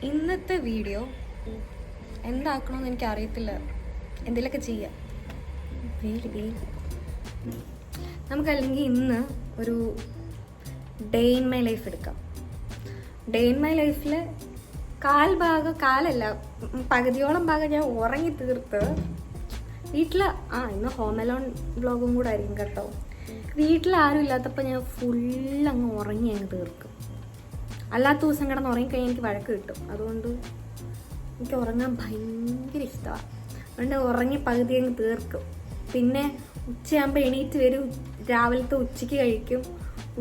ഇന്നത്തെ വീഡിയോ എന്താക്കണമെന്ന് എനിക്കറിയത്തില്ല. എന്തെങ്കിലുമൊക്കെ ചെയ്യാം. നമുക്കല്ലെങ്കിൽ ഇന്ന് ഒരു ഡേ ഇൻ മൈ ലൈഫ് എടുക്കാം. ഡേ ഇൻ മൈ ലൈഫിൽ കാലല്ല പകുതിയോളം ഭാഗം ഞാൻ ഉറങ്ങി തീർത്ത് വീട്ടിൽ ഇന്ന് ഹോം അലോൺ വ്ളോഗും കൂടെ ആയിരിക്കും കേട്ടോ. വീട്ടിൽ ആരും ഇല്ലാത്തപ്പോൾ ഞാൻ ഫുള്ളങ്ങ് ഉറങ്ങി അങ്ങ് തീർക്കും. അല്ലാത്ത ദിവസം കിടന്ന് ഉറങ്ങിക്കഴിഞ്ഞാൽ എനിക്ക് വഴക്ക് കിട്ടും. അതുകൊണ്ട് എനിക്ക് ഉറങ്ങാൻ ഭയങ്കര ഇഷ്ടമാണ്. അതുകൊണ്ട് ഉറങ്ങി പകുതി അങ്ങ് തീർക്കും. പിന്നെ ഉച്ചയാകുമ്പോൾ എണീറ്റ് വരും. രാവിലത്തെ ഉച്ചയ്ക്ക് കഴിക്കും,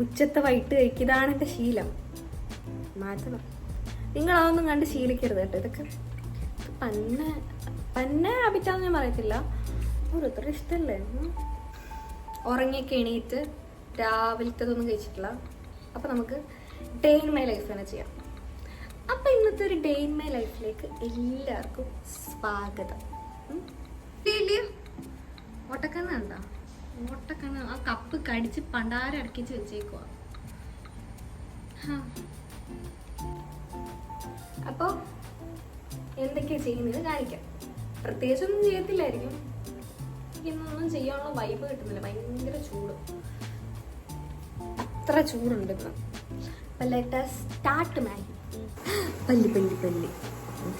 ഉച്ചത്തെ വൈകിട്ട് കഴിക്കും. ഇതാണ് എൻ്റെ ശീലം. മാറ്റണം. നിങ്ങളതൊന്നും കണ്ട് ശീലിക്കരുത് കേട്ടോ. ഇതൊക്കെ പന്നെ അഭിറ്റാന്ന് ഞാൻ പറയത്തില്ല, ഓരോരുത്തരുടെ ഇഷ്ടമല്ലേ. ഉറങ്ങിയൊക്കെ എണീറ്റ് രാവിലത്തേതൊന്നും കഴിച്ചിട്ടില്ല. അപ്പം നമുക്ക് ഡേ ഇൻ മൈ ലൈഫ് തന്നെ ചെയ്യാം. അപ്പം ഇന്നത്തെ ഒരു ഡേ ഇൻ മൈ ലൈഫിലേക്ക് എല്ലാവർക്കും സ്വാഗതം. ഓട്ടക്കണ്ണ എന്താ ഓട്ടക്കണ്ണ ആ കപ്പ് കടിച്ച് പണ്ടാരടക്കിച്ച് വെച്ചേക്കുവാ. അപ്പോൾ എന്തൊക്കെയാണ് ചെയ്യുന്നത് കാണിക്കാം. പ്രത്യേകിച്ചൊന്നും ചെയ്യത്തില്ലായിരിക്കും. എനിക്കിന്നൊന്നും ചെയ്യാനുള്ള വൈബ് കിട്ടുന്നില്ല. ഭയങ്കര ചൂട്, അത്ര ചൂടുണ്ട് ഇന്ന്. അപ്പം ലെറ്റ് us start മാഗി.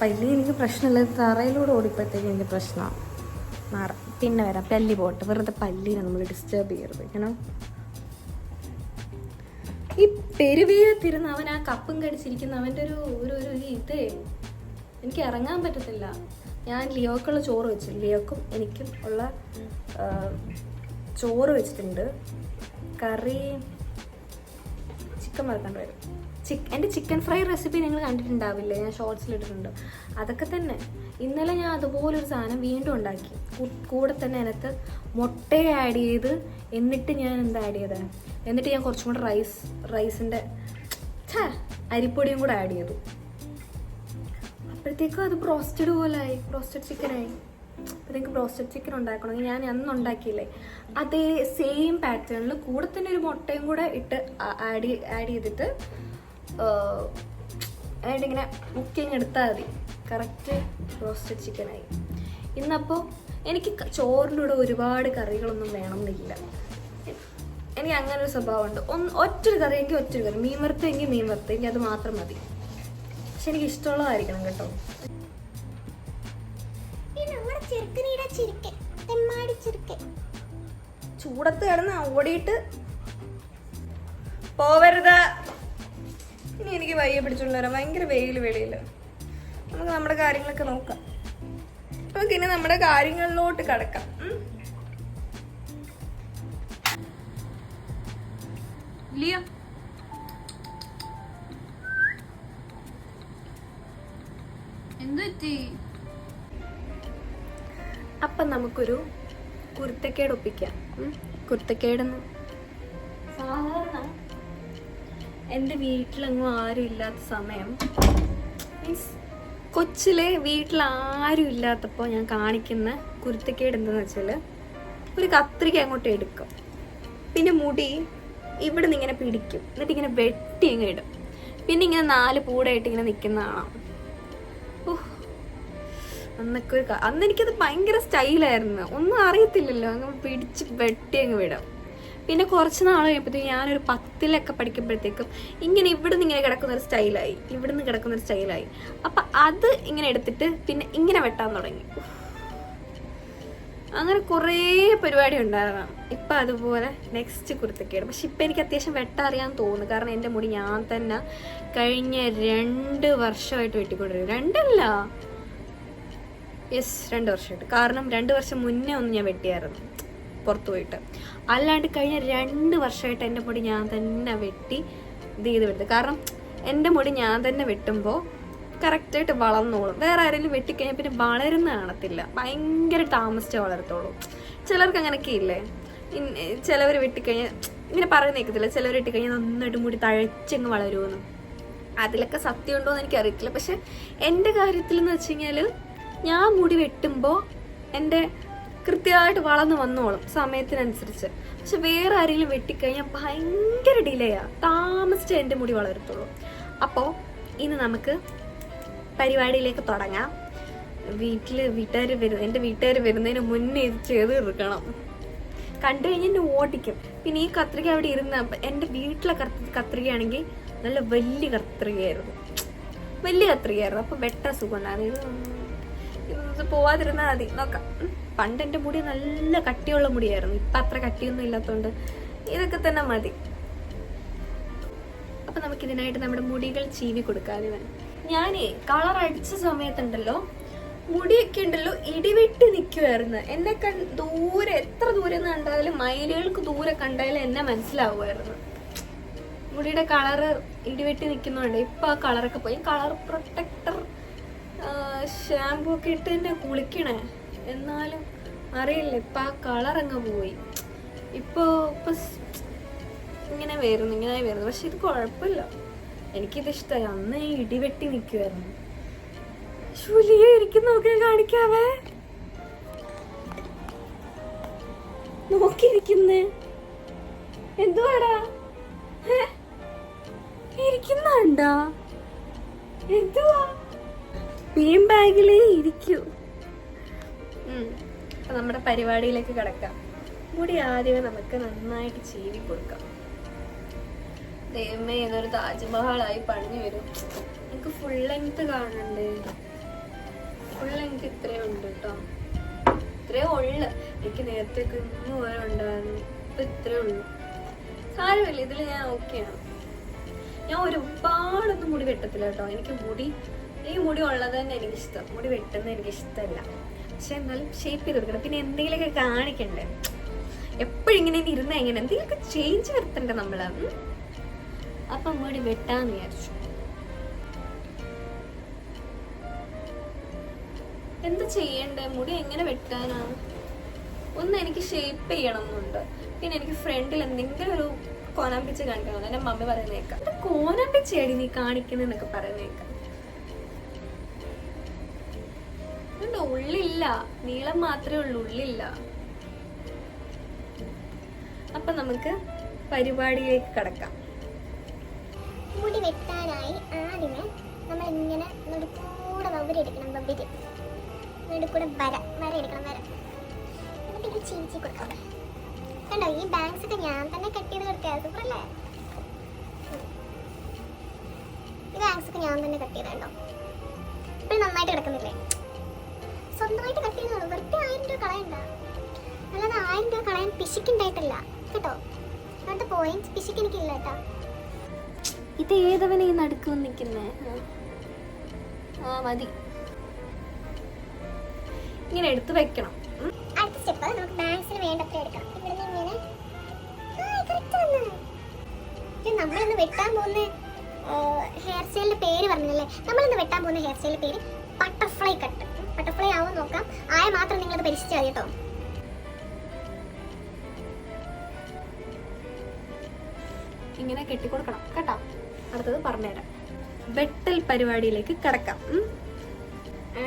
പല്ലി എനിക്ക് പ്രശ്നമില്ല. തറയിലൂടെ ഓടിപ്പോഴത്തേക്ക് എനിക്ക് പ്രശ്നമാണ്. പിന്നെ വരാം. പല്ലി പോട്ടെ, വെറുതെ പല്ലിനെ നമ്മൾ ഡിസ്റ്റർബ് ചെയ്യരുത്. ഇങ്ങനെ ഈ പെരുവീരത്തിരുന്ന് അവൻ ആ കപ്പും കടിച്ചിരിക്കുന്ന അവൻ്റെ ഒരു ഇത് എനിക്ക് ഇറങ്ങാൻ പറ്റത്തില്ല. ഞാൻ ലിയോക്കുള്ള ചോറ് വെച്ചു. ലിയോക്കും എനിക്കും ഉള്ള ചോറ് വെച്ചിട്ടുണ്ട്. കറി ചിക്കൻ വറുക്കേണ്ടി വരും. എൻ്റെ ചിക്കൻ ഫ്രൈ റെസിപ്പി നിങ്ങൾ കണ്ടിട്ടുണ്ടാവില്ലേ, ഞാൻ ഷോർട്സിലിട്ടിട്ടുണ്ട്. അതൊക്കെ തന്നെ. ഇന്നലെ ഞാൻ അതുപോലൊരു സാധനം വീണ്ടും ഉണ്ടാക്കി. കൂടെ തന്നെ അതിനകത്ത് മുട്ട ആഡ് ചെയ്ത്, എന്നിട്ട് ഞാൻ എന്താ ആഡ് ചെയ്തത്, എന്നിട്ട് ഞാൻ കുറച്ചും കൂടെ റൈസിൻ്റെ അരിപ്പൊടിയും കൂടെ ആഡ് ചെയ്തു. അപ്പോഴത്തേക്കും അത് ബ്രോസ്റ്റഡ് പോലായി, ബ്രോസ്റ്റഡ് ചിക്കനായി. അപ്പോഴത്തേക്ക് ബ്രോസ്റ്റഡ് ചിക്കൻ ഉണ്ടാക്കണമെങ്കിൽ ഞാൻ അന്ന് ഉണ്ടാക്കിയില്ലേ അതേ സെയിം പാറ്റേണിൽ കൂടെ തന്നെ ഒരു മുട്ടയും കൂടെ ഇട്ട് ആഡ് ചെയ്തിട്ട് ഇങ്ങനെ കുക്കിങ് എടുത്താൽ മതി. Correct roasted ചിക്കനായി. ഇന്നപ്പോൾ എനിക്ക് ചോറിൻ്റെ കൂടെ ഒരുപാട് കറികളൊന്നും വേണമെന്നില്ല. എനിക്ക് അങ്ങനെ ഒരു സ്വഭാവമുണ്ട്. ഒറ്റൊരു കറിയെങ്കിൽ ഒറ്റൊരു കറി, മീൻ വറുത്തെങ്കിൽ മീൻ വറുത്ത്, എനിക്ക് അത് മാത്രം മതി. പക്ഷെ എനിക്ക് ഇഷ്ടമുള്ളതായിരിക്കണം കേട്ടോ. ചൂടത്ത് കിടന്ന് ഓടിയിട്ട് പോവരുത്. ഇനി എനിക്ക് വയ്യ പിടിച്ചോണ്ട് വരാം. ഭയങ്കര വെളിയിൽ. നമുക്ക് നമ്മുടെ കാര്യങ്ങളൊക്കെ നോക്കാം. നമുക്കിനി നമ്മുടെ കാര്യങ്ങളിലോട്ട് കിടക്കാം. ലിയോ എന്തുപറ്റി? അപ്പം നമുക്കൊരു കുരുത്തക്കേട് ഒപ്പിക്കാം. കുരുത്തക്കേടെന്ന് സാധാരണ എൻ്റെ വീട്ടിലെങ്ങും ആരും ഇല്ലാത്ത സമയം, മീൻസ് കൊച്ചിലെ വീട്ടിൽ ആരും ഇല്ലാത്തപ്പോൾ ഞാൻ കാണിക്കുന്ന കുരുത്തക്കേട് എന്താണെന്ന് വെച്ചാൽ, ഒരു കത്രിക അങ്ങോട്ട് എടുക്കും, പിന്നെ മുടി ഇവിടെ നിന്ന് ഇങ്ങനെ പിടിക്കും, എന്നിട്ട് ഇങ്ങനെ വെട്ടി ഇങ്ങനെ ഇടും, പിന്നെ ഇങ്ങനെ 4 പൂടായിട്ട് ഇങ്ങനെ നിൽക്കുന്ന കാണാം. അന്ന് എനിക്കത് ഭയങ്കര സ്റ്റൈലായിരുന്നു. ഒന്നും അറിയത്തില്ലല്ലോ, അങ്ങ് പിടിച്ച് വെട്ടി അങ്ങ് വിടാം. പിന്നെ കുറച്ച് നാൾ കഴിയുമ്പോഴത്തേക്കും ഞാനൊരു 10ിലൊക്കെ പഠിക്കുമ്പോഴത്തേക്കും ഇങ്ങനെ ഇവിടുന്ന് ഇങ്ങനെ കിടക്കുന്നൊരു സ്റ്റൈലായി, ഇവിടുന്ന് കിടക്കുന്നൊരു സ്റ്റൈലായി. അപ്പം അത് ഇങ്ങനെ എടുത്തിട്ട് പിന്നെ ഇങ്ങനെ വെട്ടാൻ തുടങ്ങി. അങ്ങനെ കുറേ പരിപാടി ഉണ്ടായിരുന്നു. ഇപ്പം അതുപോലെ നെക്സ്റ്റ് കുരുത്തക്കേട്. പക്ഷെ ഇപ്പം എനിക്ക് അത്യാവശ്യം വെട്ടറിയാൻ തോന്നുന്നു. കാരണം എൻ്റെ മുടി ഞാൻ തന്നെ കഴിഞ്ഞ 2 വർഷമായിട്ട് വെട്ടിക്കൊണ്ടിരിക്കും. 2 വർഷമായിട്ട്. കാരണം 2 വർഷം മുന്നേ ഒന്ന് ഞാൻ വെട്ടിയായിരുന്നു പുറത്തു പോയിട്ട്. അല്ലാണ്ട് കഴിഞ്ഞ 2 വർഷമായിട്ട് എൻ്റെ മുടി ഞാൻ തന്നെ വെട്ടി ഇത് ചെയ്ത് വിടുന്നത്. കാരണം എൻ്റെ മുടി ഞാൻ തന്നെ വെട്ടുമ്പോൾ കറക്റ്റായിട്ട് വളർന്നോളും. വേറെ ആരെങ്കിലും വെട്ടിക്കഴിഞ്ഞാൽ പിന്നെ വളരുന്ന കാണത്തില്ല. ഭയങ്കര താമസിച്ചേ വളരത്തുള്ളൂ. ചിലർക്ക് അങ്ങനെയൊക്കെ ഇല്ലേ, ചിലവർ വെട്ടിക്കഴിഞ്ഞാൽ ഇങ്ങനെ പറയുന്നേക്കത്തില്ല, ചിലവർ വെട്ടിക്കഴിഞ്ഞാൽ നന്നായിട്ട് മുടി തഴച്ചങ്ങ് വളരുമെന്ന്. അതിലൊക്കെ സത്യം ഉണ്ടോ എന്ന് എനിക്കറിയത്തില്ല. പക്ഷെ എൻ്റെ കാര്യത്തിൽ എന്ന് വെച്ച് കഴിഞ്ഞാൽ ഞാൻ മുടി വെട്ടുമ്പോൾ എൻ്റെ കൃത്യമായിട്ട് വളർന്നു വന്നോളും സമയത്തിനനുസരിച്ച്. പക്ഷെ വേറെ ആരെങ്കിലും വെട്ടിക്കഴിഞ്ഞാൽ ഭയങ്കര ഡിലേയാണ്, താമസിച്ച് എൻ്റെ മുടി വളരത്തുള്ളൂ. അപ്പോൾ ഇന്ന് നമുക്ക് പരിപാടിയിലേക്ക് തുടങ്ങാം. എൻ്റെ വീട്ടുകാർ വരുന്നതിന് മുന്നേ ഇത് ചെയ്ത് തീർക്കണം. കണ്ടു കഴിഞ്ഞാൽ എന്നെ ഓടിക്കും. പിന്നെ ഈ കത്രിക അവിടെ ഇരുന്ന എൻ്റെ വീട്ടിലെ കത്രികയാണെങ്കിൽ നല്ല വലിയ കത്രികയായിരുന്നു. അപ്പൊ വെട്ട സുഖമുണ്ടായിരുന്നു. ഇത് പോവാതിരുന്നാൽ മതി, നോക്കാം. പണ്ട് എൻ്റെ മുടി നല്ല കട്ടിയുള്ള മുടിയായിരുന്നു. ഇപ്പൊ അത്ര കട്ടിയൊന്നും ഇല്ലാത്തതുകൊണ്ട് ഇതൊക്കെ തന്നെ മതി. അപ്പൊ നമുക്ക് ഇതിനായിട്ട് നമ്മുടെ മുടികൾ ചീവി കൊടുക്കാതെ ഞാനേ കളർ അടിച്ച സമയത്തുണ്ടല്ലോ മുടിയൊക്കെ ഉണ്ടല്ലോ ഇടിവിട്ട് നിൽക്കുമായിരുന്നു. എന്നെ ദൂരെ എത്ര ദൂരെ നിന്ന് കണ്ടാലും മൈലുകൾക്ക് ദൂരെ കണ്ടാലും എന്നെ മനസ്സിലാവുമായിരുന്നു. മുടിയുടെ കളറ് ഇടിവെട്ടി നിൽക്കുന്നുണ്ട്. ഇപ്പൊ ആ കളറൊക്കെ പോയി. കളർ പ്രൊട്ടക്ടർ ഷാമ്പൂ ഒക്കെ ഇട്ട് തന്നെ കുളിക്കണേ, എന്നാലും അറിയില്ല, ഇപ്പൊ ആ കളർ അങ്ങ് പോയി. ഇപ്പൊ ഇങ്ങനെ വരുന്നു. പക്ഷെ ഇത് കുഴപ്പമില്ല, എനിക്കിത് ഇഷ്ടമായി. അന്ന് ഇടിവെട്ടി നിൽക്കുമായിരുന്നു. നോക്കി കാണിക്കാവേ, നോക്കിയിരിക്കുന്നേ എന്തുവാടാ ഇരിക്കുന്നുണ്ടാ? എന്തുവാ ബീം ബാഗിലേ ഇരിക്കൂ. അപ്പൊ നമ്മുടെ പരിപാടിയിലേക്ക് കിടക്കാം. മുടി ആദ്യമേ നമുക്ക് നന്നായിട്ട് ചീവി കൊടുക്കാം. ദൈവമേ, ഇതൊരു താജ്മഹലായി പണിഞ്ഞു വരും. എനിക്ക് ഫുൾ ലെങ്ത് കാണണ്ടേ? ഫുൾ ലെങ്ത് ഇത്രയും ഉണ്ട് കേട്ടോ. ഇത്രേ ഉള്ളു. എനിക്ക് നേരത്തെ കുഞ്ഞു പോലെ ഉണ്ടായിരുന്നു. ഇപ്പൊ ഇത്രേ ഉള്ളു. സാരമില്ല, ഇതിൽ ഞാൻ ഓക്കെയാണ്. ഞാൻ ഒരുപാടൊന്നും മുടി വെട്ടത്തില്ല കേട്ടോ. ഈ മുടി ഉള്ളത് തന്നെ എനിക്കിഷ്ടം. മുടി വെട്ടുന്നത് എനിക്കിഷ്ടമല്ല. പക്ഷെ എന്നാലും ഷേപ്പ് ചെയ്ത് കൊടുക്കണം. പിന്നെ എന്തെങ്കിലുമൊക്കെ കാണിക്കണ്ടേ? എപ്പോഴും ഇങ്ങനെ ഇരുന്ന എങ്ങനെ എന്തെങ്കിലുമൊക്കെ ചേഞ്ച് വരുത്തണ്ടേ നമ്മള്? അപ്പൊ മുടി വെട്ടാന്ന് വിചാരിച്ചു. എന്ത് ചെയ്യണ്ടേ? മുടി എങ്ങനെ വെട്ടാനാ? ഒന്ന് എനിക്ക് ഷേപ്പ് ചെയ്യണം എന്നുണ്ട്. പിന്നെ എനിക്ക് ഫ്രണ്ടിൽ എന്തെങ്കിലും ഒരു കോനാമ്പിച്ച് കാണിക്കണം. എന്റെ മമ്മി പറയുന്നേക്കാം, കോനാമ്പിച്ചേടി നീ കാണിക്കുന്നൊക്കെ പറയുന്നേക്കാം. ഉള്ളില്ല, നീളം മാത്രമേ ഉള്ളൂ, ഉള്ളില്ല. അപ്പൊ നമുക്ക് പരിപാടിയിലേക്ക് കടക്കാം. മുടി വെട്ടാനായി ആദ്യമേ നമ്മൾ ഇങ്ങനെ നടുക്കൂടെ വവരെടുക്കണം. നടുക്കൂടെ വര എടുക്കണം. എന്നിട്ട് ചീച്ചി കൊടുക്കാം. കണ്ടോ, ഈ ബാങ്ക്സ് ഒക്കെ ഞാൻ തന്നെ കട്ട് ചെയ്ത് കൊടുക്കാം. സൂപ്പറല്ലേ? ഈ ബാങ്ക്സ് ഒക്കെ ഞാൻ തന്നെ കട്ട് ചെയ്തോ. ഇപ്പോഴും നന്നായിട്ട് കിടക്കുന്നില്ലേ? സ്വന്തമായിട്ട് കട്ട് ചെയ്തോളൂ. വെറുതെ 1000 രൂപ കളയണ്ട. അല്ലാതെ 1000 രൂപ കളയാൻ പിശുക്കുണ്ടായിട്ടില്ല കേട്ടോ. അങ്ങനത്തെ പോയിന്റ് പിശുക്ക് എനിക്കില്ല കേട്ടോ. ഇത് ഏതവനെ ഈ നടുക്ക് നിൽക്കുന്നേ? മതി, ഇങ്ങനെ എടുത്ത് വെക്കണം. അടുത്ത സ്റ്റെപ്പ് നമുക്ക് ബാങ്ക്സിന് വേണ്ടത്ര എടുക്കണം. ഇവിടുന്ന് ഇങ്ങനെ നമ്മളിന്ന് വെട്ടാൻ പോകുന്ന ഹെയർ സ്റ്റൈലിന്റെ പേര് പറഞ്ഞില്ലേ? നമ്മളിന്ന് വെട്ടാൻ പോകുന്ന ഹെയർ സ്റ്റൈലിന്റെ പേര് ബട്ടർഫ്ലൈ കട്ട്. ബട്ടർഫ്ലൈ ആവും നോക്കാം. ആയ മാത്രം നിങ്ങളത് പരീക്ഷിച്ചാൽ മതി കേട്ടോ. ഇങ്ങനെ കെട്ടിക്കൊടുക്കണം കേട്ടോ. അടുത്തത് പറഞ്ഞുതരാം. വെട്ടൽ പരിപാടിയിലേക്ക് കിടക്കാം.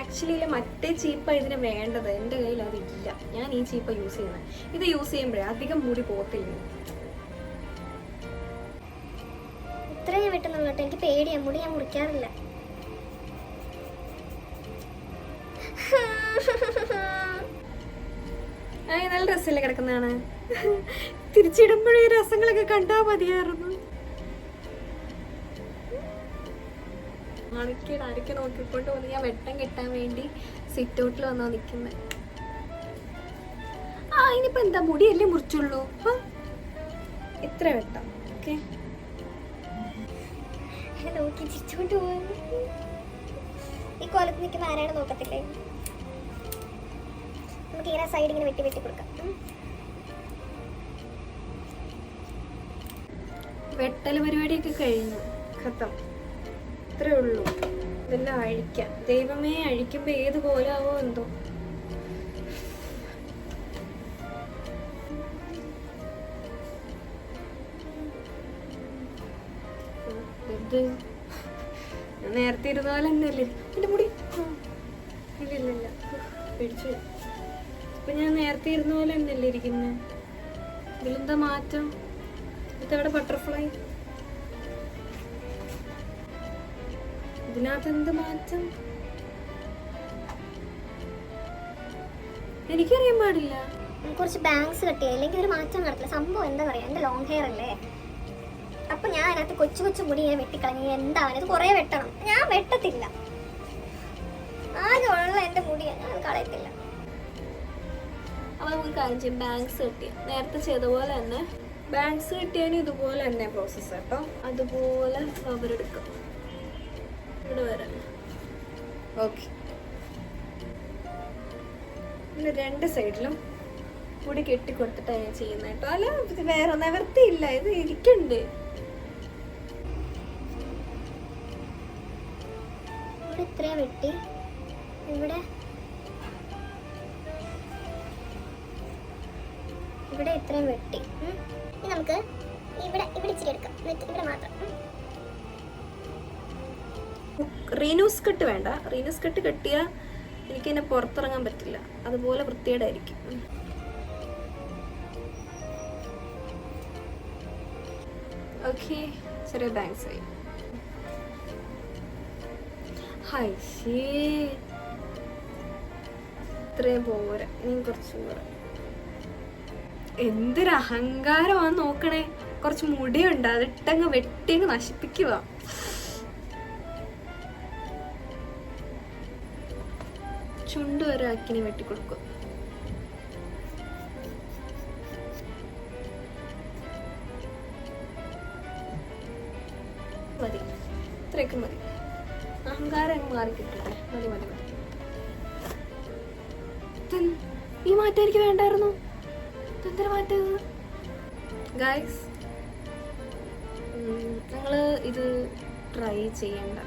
ആക്ച്വലി മറ്റേ ചീപ്പ ഇതിന് വേണ്ടത്. എൻ്റെ കയ്യിൽ അതില്ല. ഞാൻ ഈ ചീപ്പ യൂസ് ചെയ്യുന്നത്. ഇത് യൂസ് ചെയ്യുമ്പോഴേ അധികം മുടി പോകത്തില്ല. ഇത്ര ഞാൻ വെട്ടുന്നുള്ളൂ കേട്ടോ. എനിക്ക് പേടിയാ, മുടി ഞാൻ മുറിക്കാറില്ല. നല്ല രസമല്ലേ കിടക്കുന്നതാണ്? തിരിച്ചിടുമ്പോഴേ രസങ്ങളൊക്കെ കണ്ടാ മതിയായിരുന്നു. അടക്കി നോക്കിക്കൊണ്ട് വന്ന് ഞാൻ വെട്ടം കിട്ടാൻ വേണ്ടി സിറ്റ് ഔട്ടിൽ വന്നോ നിൽക്കുന്നത്. ഇനിയിപ്പോ എന്താ, മുടിയല്ലേ മുറിച്ചുള്ളൂ. ഇത്ര വെട്ടം. ഓക്കെ, നോക്കി ചിരിച്ചോണ്ട് പോകുന്നു. ഈ കോലത്ത് നിൽക്കുന്ന ആരാണ് നോക്കത്തില്ലേ? നമുക്ക് ഇങ്ങനെ സൈഡ് ഇങ്ങനെ വെട്ടി കൊടുക്കാം. വെട്ടൽ പരിപാടിയൊക്കെ കഴിഞ്ഞു. ഖത്തം. ഇത്രേ ഉള്ളൂ. ഇതെല്ലാം അഴിക്കാം. ദൈവമേ, അഴിക്കുമ്പോ ഏത് പോലാവോ എന്തോ. നേരത്തെ ഇരുന്ന പോലെ എന്നല്ലേ എന്റെ മുടി? ഇല്ല, പിടിച്ചു. ഇപ്പൊ ഞാൻ നേരത്തെ ഇരുന്ന പോലെ എന്നല്ലേ ഇരിക്കുന്നത്? ഇതിലെന്താ മാറ്റം? ഇതെവിടെ ബട്ടർഫ്ലൈ? ഇതിനകത്ത് എന്ത് മാറ്റം എനിക്കറിയാൻ പാടില്ല. കുറച്ച് ബാങ്ക്സ് കട്ട് ചെയ്യുക, അല്ലെങ്കിൽ ഒരു മാറ്റം നടത്തില്ല. സംഭവം എന്താ പറയുക, എൻ്റെ ലോങ് ഹെയർ അല്ലേ, അപ്പം ഞാൻ അതിനകത്ത് കൊച്ചു കൊച്ചു മുടി ഇങ്ങനെ വെട്ടിക്കളഞ്ഞു. എന്താണ് ഇത്, കുറേ വെട്ടണം. ഞാൻ വെട്ടത്തില്ല, ആകെ ഉള്ള എൻ്റെ മുടി ഞാൻ കളയത്തില്ല. അപ്പോൾ നമുക്ക് കാര്യം ചെയ്യും, ബാങ്ക്സ് കെട്ടിയ നേരത്തെ ചെയ്ത പോലെ തന്നെ ബാങ്ക്സ് കെട്ടിയാലും ഇതുപോലെ തന്നെ പ്രോസസ്സ് കേട്ടോ. അതുപോലെ അവരെടുക്കാം ഇവിടെ വരാം. ഓക്കെ, പിന്നെ രണ്ട് സൈഡിലും മുടി കെട്ടിക്കൊടുത്തിട്ടാണ് ഞാൻ ചെയ്യുന്നത് കേട്ടോ. അല്ല ഇത് വേറെ നിവർത്തിയില്ല, ഇത് ഇരിക്കണ്ട്. ഇവിടെ ഇത്രയും വെട്ടി, ഇവിടെ ഇവിടെ ഇത്രയും വെട്ടി. ഇനി നമുക്ക് ഇവിടെ ഇവിടെ ഇച്ചിരി എടുക്കാം, ഇവിടെ മാത്രം. റീനൂസ് കട്ട് വേണ്ട, റീനൂസ് കട്ട് കെട്ടിയാൽ എനിക്ക് എന്നെ പുറത്തിറങ്ങാൻ പറ്റില്ല, അതുപോലെ വൃത്തികേടായിരിക്കും. ഓക്കെ, ചെറിയ ബാങ്ക്സ് ആയി. ഇത്രയും പോരാ, ഇനി കുറച്ചും കൂടെ. എന്തൊരു അഹങ്കാരമാന്ന് നോക്കണേ. കുറച്ച് മുടിയുണ്ട്, അതിട്ടങ്ങ് വെട്ടിയങ്ങ് നശിപ്പിക്കുക. ചുണ്ട് വരെ ആക്കിനെ വെട്ടിക്കൊടുക്കും. മതി, ഇത്രയൊക്കെ മതി. അഹങ്കാരം അങ്ങ് മാറി കിട്ടട്ടെ. മതി മതി മതി. ഈ മാറ്റം എനിക്ക് വേണ്ടായിരുന്നു. എന്തൊരു മാറ്റം ഗൈസ്. നിങ്ങൾ ഇത് ട്രൈ ചെയ്യണ്ട.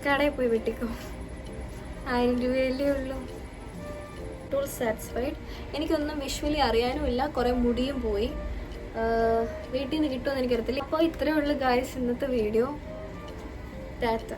കടയിൽ പോയി വെട്ടിക്കോ, 1000 രൂപയല്ലേ ഉള്ളൂ. ടോൾ സാറ്റിസ്ഫൈഡ്. എനിക്കൊന്നും വിഷ്വലി അറിയാനുമില്ല, കുറേ മുടിയും പോയി. വീട്ടിൽ നിന്ന് കിട്ടുമെന്ന് എനിക്കറിയത്തില്ല. അപ്പോൾ ഇത്രയേ ഉള്ളൂ ഗൈസ് ഇന്നത്തെ വീഡിയോ. ടാറ്റ.